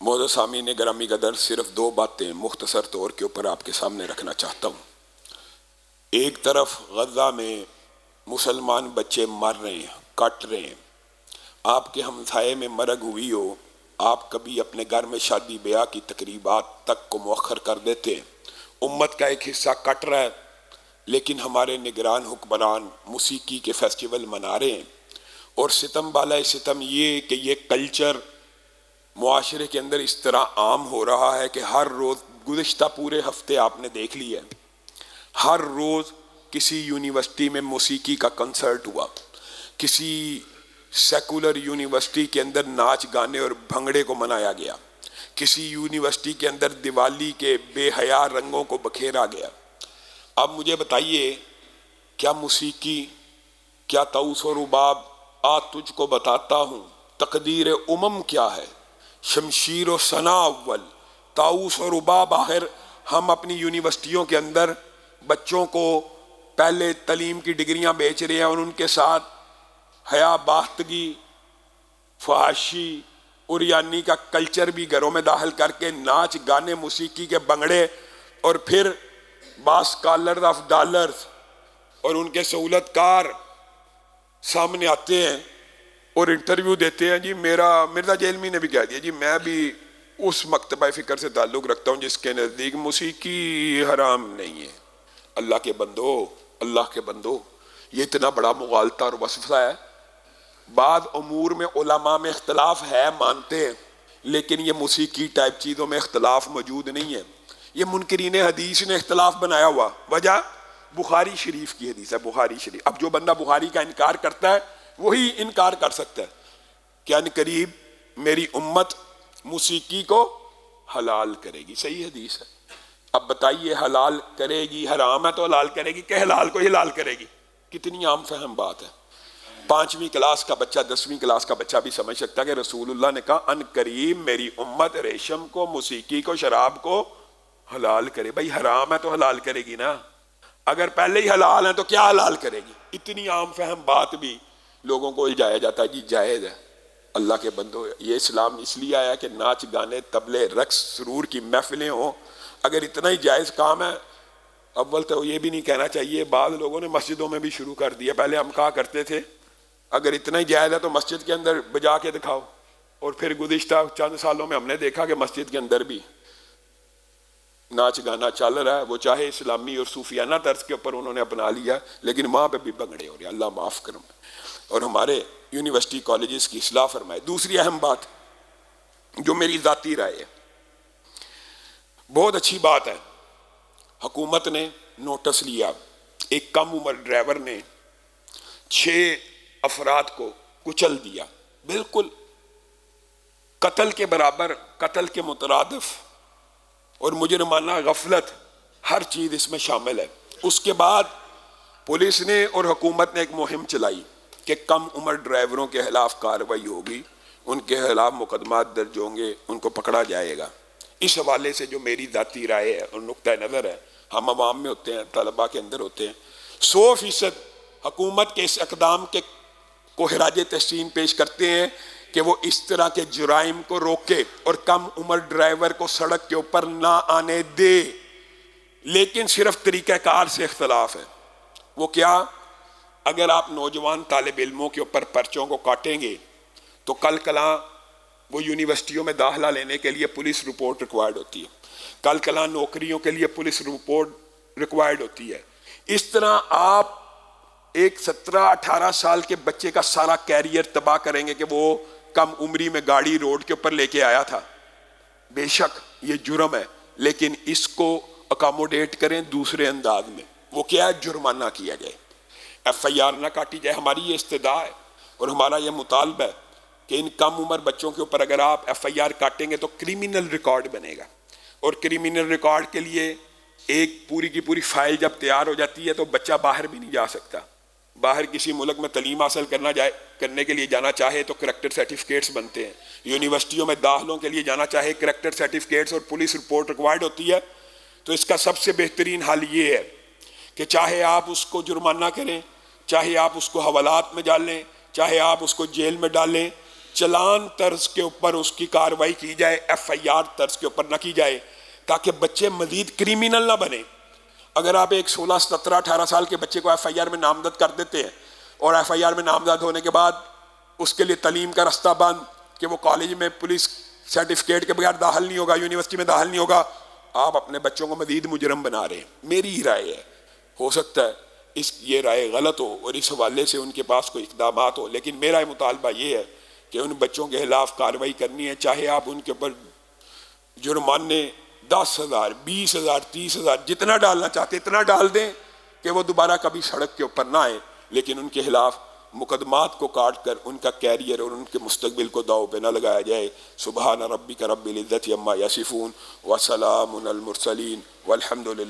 मौजूद सामीन ग्रामी कदर सिर्फ दो बातें मुख्तसर तौर के ऊपर आपके सामने रखना चाहता हूँ। एक तरफ गज़ा में मुसलमान बच्चे मर रहे हैं, कट रहे हैं। आपके हमसाये में मरग हुई हो, आप कभी अपने घर में शादी ब्याह की तकरीबात तक को मुअख्खर कर देते हैं। उम्मत का एक हिस्सा कट रहा है, लेकिन हमारे निगरान हुक्मरान मौसीकी के फेस्टिवल मना रहे हैं। और सितम वाला सितम ये कि ये कल्चर मुआशरे के अंदर इस तरह आम हो रहा है कि हर रोज़ गुज़िश्ता पूरे हफ्ते आपने देख लिया है, हर रोज़ किसी यूनिवर्सिटी में मौसीकी का कंसर्ट हुआ, किसी सेकुलर यूनिवर्सिटी के अंदर नाच गाने और भंगड़े को मनाया गया, किसी यूनिवर्सिटी के अंदर दिवाली के बेहया रंगों को बखेरा गया। अब मुझे बताइए, क्या मौसीकी, क्या ताऊस और रुबाब, आज तुझको बताता हूँ तकदीर उमम क्या है, शमशीर और सना अव्वल, ताऊस और रुबाब। आखिर हम अपनी यूनिवर्सिटियों के अंदर बच्चों को पहले तलीम की डिग्रियां बेच रहे हैं और उनके साथ हया बाख्तगी, फहाशी, उरियानी का कल्चर भी घरों में दाखिल करके नाच गाने, मौसीकी के बंगड़े, और फिर बास स्कॉलर ऑफ डॉलर्स और उनके सहूलतकार सामने आते हैं और इंटरव्यू देते हैं। जी मिर्जा जेलमी ने भी कह दिया, जी मैं भी उस मकतबा फ़िक्र से ताल्लुक़ रखता हूँ जिसके नज़दीक मौसीकी हराम नहीं है। अल्लाह के बंदो, अल्लाह के बंदो, ये इतना बड़ा मुगालता और वसफ़ा है। बाद उमूर में उलमा में इख्तलाफ है, मानते हैं, लेकिन ये मौसीकी टाइप चीज़ों में इख्तलाफ मौजूद नहीं है। ये मुनकरीन हदीस ने इख्तलाफ बनाया हुआ। वजह बुखारी शरीफ की हदीस है, बुखारी शरीफ। अब जो बंदा बुखारी का इनकार करता है वही इनकार कर सकता है कि अनकरीब मेरी उम्मत मौसीकी को हलाल करेगी। सही हदीस है। अब बताइए, हलाल करेगी, हराम है तो हलाल करेगी कि हलाल को हलाल करेगी? कितनी आम फहम बात है। 5वीं क्लास का बच्चा, 10वीं क्लास का बच्चा भी समझ सकता है कि रसूलुल्लाह ने कहा अनकरीब मेरी उम्मत रेशम को, मौसीकी को, शराब को हलाल करे। भाई हराम है तो हलाल करेगी ना, अगर पहले ही हलाल है तो क्या हलाल करेगी? इतनी आम फहम बात भी लोगों को इल्जाया जाता है जी जायज़ है। अल्लाह के बंदो, ये इस्लाम इसलिए आया कि नाच गाने, तबले, रक्स, सुरूर की महफिलें हों। अगर इतना ही जायज़ काम है, अव्वल तो ये भी नहीं कहना चाहिए, बाद लोगों ने मस्जिदों में भी शुरू कर दिया। पहले हम कहा करते थे अगर इतना ही जायज़ है तो मस्जिद के अंदर बजा के दिखाओ, और फिर गुज़िश्ता चंद सालों में हमने देखा कि मस्जिद के अंदर भी नाच गाना चल रहा है। वो चाहे इस्लामी और सूफियाना तर्ज के ऊपर उन्होंने अपना लिया, लेकिन वहाँ पे भी भंगड़े हो रहे। अल्लाह माफ़ करें और हमारे यूनिवर्सिटी कॉलेजेस की इस्लाह फरमाए। दूसरी अहम बात जो मेरी ज़ाती राय है, बहुत अच्छी बात है, हुकूमत ने नोटिस लिया, एक कम उम्र ड्राइवर ने 6 अफराद को कुचल दिया, बिल्कुल कत्ल के बराबर, कत्ल के मुतरादिफ, और मुजरमाना गफलत, हर चीज़ इसमें शामिल है। उसके बाद पुलिस ने और हुकूमत ने एक मुहिम चलाई कि कम उम्र ड्राइवरों के खिलाफ कार्रवाई होगी, उनके खिलाफ मुकदमात दर्ज होंगे, उनको पकड़ा जाएगा। इस हवाले से जो मेरी ज़ाती राय है और नुक्ता नज़र है, हम अवाम में होते हैं, तलबा के अंदर होते हैं, 100% हुकूमत के इस इक़दाम के को खिराज तहसीन पेश करते हैं कि वो इस तरह के जुराइम को रोके और कम उम्र ड्राइवर को सड़क के ऊपर ना आने दे। लेकिन सिर्फ तरीक़ाकार से इख्तलाफ है। वो क्या? अगर आप नौजवान तालिब इल्मों के ऊपर पर्चों को काटेंगे तो कल कला वो यूनिवर्सिटियों में दाखिला लेने के लिए पुलिस रिपोर्ट रिक्वायर्ड होती है, कल कला नौकरियों के लिए पुलिस रिपोर्ट रिक्वायर्ड होती है। इस तरह आप एक 17-18 साल के बच्चे का सारा कैरियर तबाह करेंगे कि वो कम उम्री में गाड़ी रोड के ऊपर लेके आया था। बेशक ये जुर्म है, लेकिन इसको अकोमोडेट करें दूसरे अंदाज में। वो क्या है? जुर्माना किया जाए, FIR ना काटी जाए। हमारी ये इस्तदा है और हमारा ये मुतालबा है कि इन कम उम्र बच्चों के ऊपर अगर आप FIR काटेंगे तो क्रिमिनल रिकॉर्ड बनेगा, और क्रिमिनल रिकॉर्ड के लिए एक पूरी की पूरी फाइल जब तैयार हो जाती है तो बच्चा बाहर भी नहीं जा सकता। बाहर किसी मुल्क में तलीम हासिल करने के लिए जाना चाहे तो करैक्टर सर्टिफिकेट्स बनते हैं, यूनिवर्सिटियों में दाखिलों के लिए जाना चाहे करैक्टर सर्टिफिकेट्स और पुलिस रिपोर्ट रिक्वायर्ड होती है। तो इसका सबसे बेहतरीन हल ये है कि चाहे आप उसको जुर्माना करें, चाहे आप उसको हवालात में डालें, चाहे आप उसको जेल में डालें, चलान तर्ज के ऊपर उसकी कार्रवाई की जाए, FIR तर्ज के ऊपर ना की जाए, ताकि बच्चे मजीद क्रिमिनल ना बने। अगर आप एक 16, 17, 18 साल के बच्चे को FIR में नामजद कर देते हैं और FIR में नामजद होने के बाद उसके लिए तालीम का रास्ता बंद कि वो कॉलेज में पुलिस सर्टिफिकेट के बगैर दाखिल नहीं होगा, यूनिवर्सिटी में दाखिल नहीं होगा, आप अपने बच्चों को मजीद मुजरम बना रहे हैं। मेरी ही राय है, हो सकता है ये राय गलत हो और इस हवाले से उनके पास कोई इक़दाम हो, लेकिन मेरा मुतालबा ये है कि उन बच्चों के खिलाफ कार्रवाई करनी है। चाहे आप उनके ऊपर जुर्माने 10,000, 20,000, 30,000 जितना डालना चाहते इतना डाल दें कि वो दोबारा कभी सड़क के ऊपर ना आए, लेकिन उनके खिलाफ मुकदमात को काट कर उनका कैरियर और उनके मुस्तकबिल को दाव पे न लगाया जाए। सुबहान रब्बिक रब्बिल इज्जति अम्मा यसिफून व सलामुन अल मुरसलीन वल्हम्दुलिल्लाह।